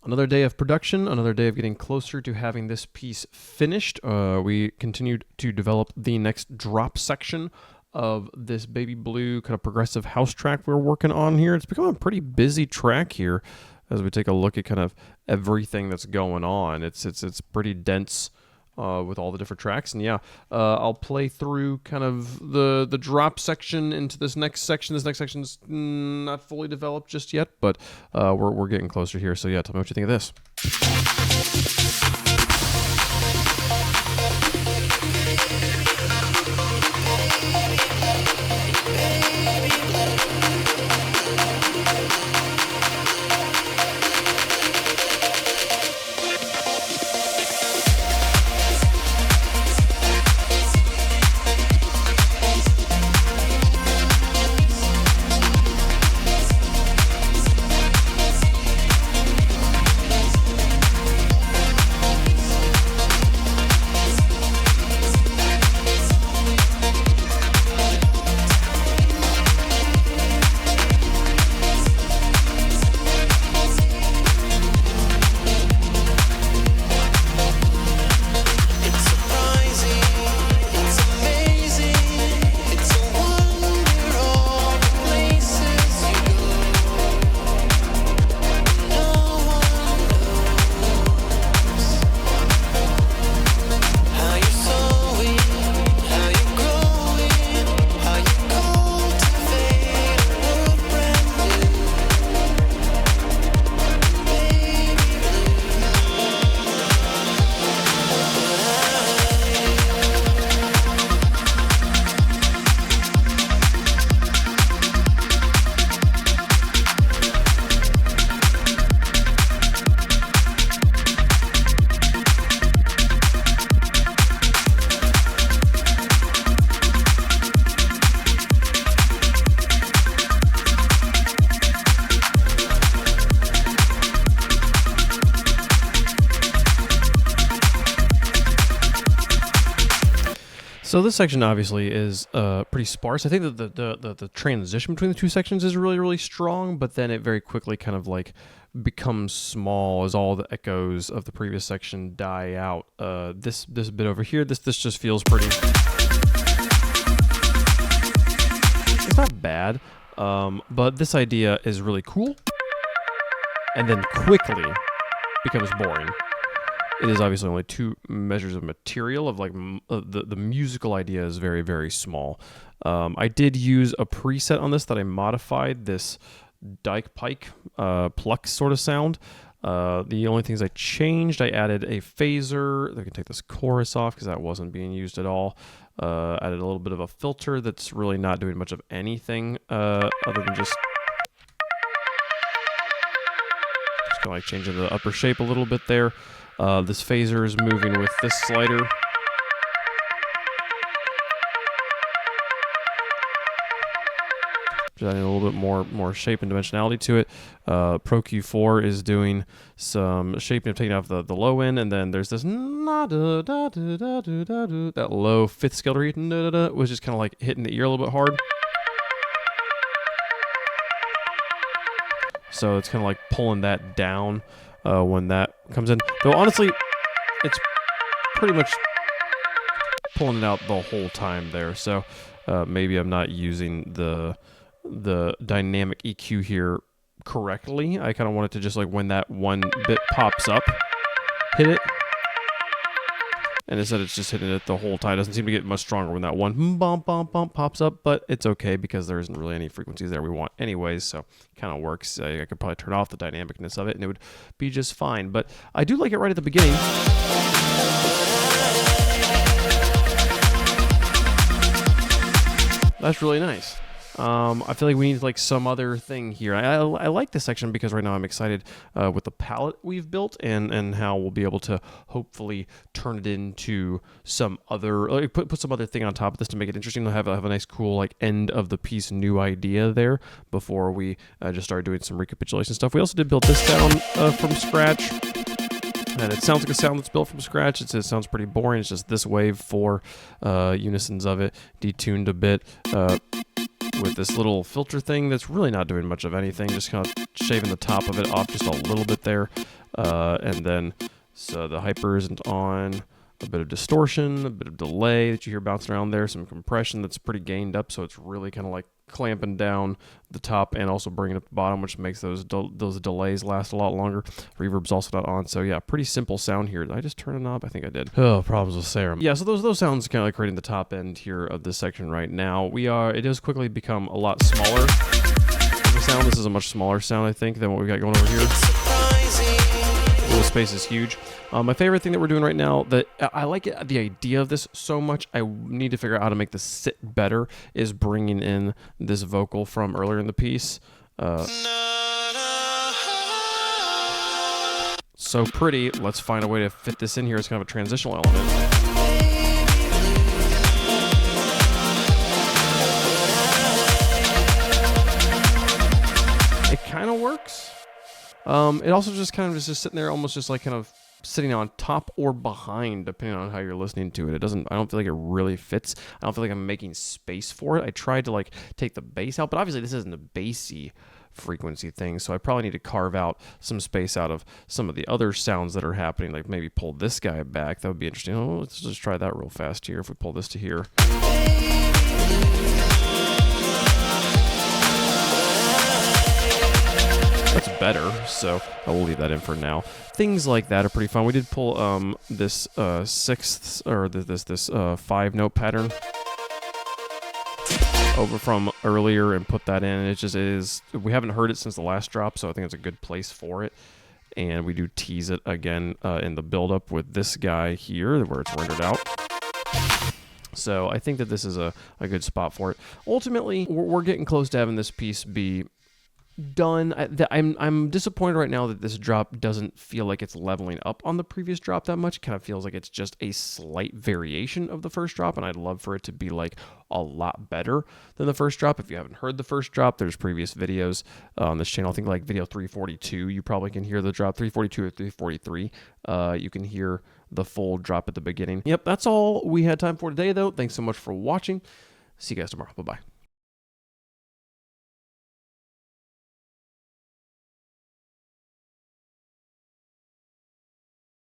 Another day of production, another day of getting closer to having this piece finished. We continued to develop the next drop section of this baby blue kind of progressive house track we're working on here. It's become a pretty busy track here as we take a look at kind of everything that's going on. It's pretty dense with all the different tracks. And yeah, I'll play through kind of the drop section into this next section. This next section's not fully developed just yet, but we're getting closer here. So yeah, tell me what you think of this. So this section obviously is pretty sparse. I think that the transition between the two sections is really, really strong, but then it very quickly kind of like becomes small as all the echoes of the previous section die out. This bit over here, this just feels pretty... It's not bad, but this idea is really cool, and then quickly becomes boring. It is obviously only 2 measures of material of like the musical idea is very, very small. I did use a preset on this that I modified, this Dyke Pike pluck sort of sound. The only things I changed, I added a phaser. I can take this chorus off because that wasn't being used at all. Added a little bit of a filter that's really not doing much of anything other than just kind of like changing the upper shape a little bit there. This phaser is moving with this slider. Just adding a little bit more shape and dimensionality to it. Pro Q4 is doing some shaping of taking off the low end, and then there's this that low 5th scale read was just kind of like hitting the ear a little bit hard. So it's kind of like pulling that down when that comes in. Though honestly, it's pretty much pulling it out the whole time there. So maybe I'm not using the dynamic EQ here correctly. I kind of want it to just like when that one bit pops up, hit it. And instead it's just hitting it the whole time. It doesn't seem to get much stronger when that one bump pops up, but it's okay because there isn't really any frequencies there we want anyways, so it kind of works. I could probably turn off the dynamicness of it and it would be just fine, but I do like it right at the beginning. That's really nice. I feel like we need like some other thing here. I like this section because right now I'm excited with the palette we've built and how we'll be able to hopefully turn it into some other, like put some other thing on top of this to make it interesting. To have a nice cool like end of the piece new idea there before we just start doing some recapitulation stuff. We also did build this sound from scratch. And it sounds like a sound that's built from scratch. It sounds pretty boring. It's just this wave 4 unisons of it, detuned a bit. With this little filter thing that's really not doing much of anything, just kind of shaving the top of it off just a little bit there. And then, so the hyper isn't on. A bit of distortion, a bit of delay that you hear bouncing around there, some compression that's pretty gained up, so it's really kind of like clamping down the top and also bringing up the bottom, which makes those delays last a lot longer. Reverb's also not on, so yeah, pretty simple sound here. Did I just turn a knob? I think I did. Oh, problems with Serum. Yeah, so those sounds kind of like creating the top end here of this section right now. It does quickly become a lot smaller. The sound, this is a much smaller sound, I think, than what we got going over here. The space is huge. My favorite thing that we're doing right now, that I like the idea of this so much, I need to figure out how to make this sit better, is bringing in this vocal from earlier in the piece. So pretty. Let's find a way to fit this in here as kind of a transitional element. It kind of works. It also just kind of is just sitting there, almost just like kind of sitting on top or behind, depending on how you're listening to it. I don't feel like it really fits. I don't feel like I'm making space for it. I tried to like take the bass out, but obviously this isn't a bassy frequency thing, so I probably need to carve out some space out of some of the other sounds that are happening, like maybe pull this guy back. That would be interesting. Oh, let's just try that real fast here. If we pull this to here. That's better, so I will leave that in for now. Things like that are pretty fun. We did pull this sixths, or this 5-note pattern over from earlier and put that in. It is, we haven't heard it since the last drop, so I think it's a good place for it. And we do tease it again in the build-up with this guy here, where it's rendered out. So I think that this is a good spot for it. Ultimately, we're getting close to having this piece be done. I'm disappointed right now that this drop doesn't feel like it's leveling up on the previous drop that much. It kind of feels like it's just a slight variation of the first drop, and I'd love for it to be like a lot better than the first drop. If you haven't heard the first drop, there's previous videos on this channel. I think like video 342, you probably can hear the drop. 342 or 343, you can hear the full drop at the beginning. Yep, that's all we had time for today, though. Thanks so much for watching. See you guys tomorrow. Bye-bye.